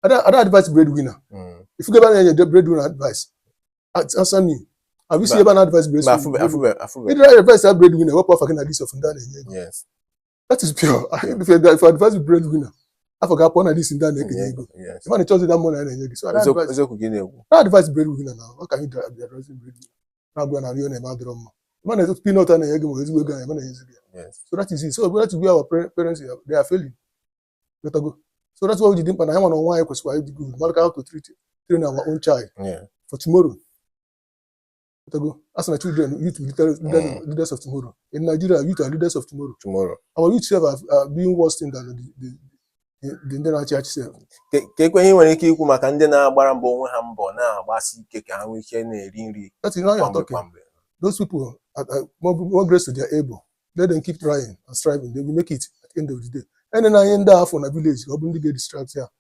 I don't advise breadwinner. If you give an breadwinner advice, answer me. I will see an advice breadwinner. I advise a breadwinner. What part of this of that? Yes. That is pure. If I advise a breadwinner, I forgot upon this in that ego. Yes. The man tells you that money. So I advise breadwinner now. What can you do? Advising breadwinner. Now go and have your name out the man is peanut and egg. Yes. So that is it. So that's where our parents they are failing. Let go. So that's what we did. But I want to why because why we good. Not how to train our own child. Yeah. For tomorrow. Let go. As my children, youth leaders of tomorrow. In Nigeria, youth are leaders of tomorrow. Tomorrow. Our youth are doing worse thing than the Indian church self. That's now you're talking. Those people are more grace to their able. Let them keep trying and striving. They will make it at the end of the day. And then I end up on a village, or bring the distract here.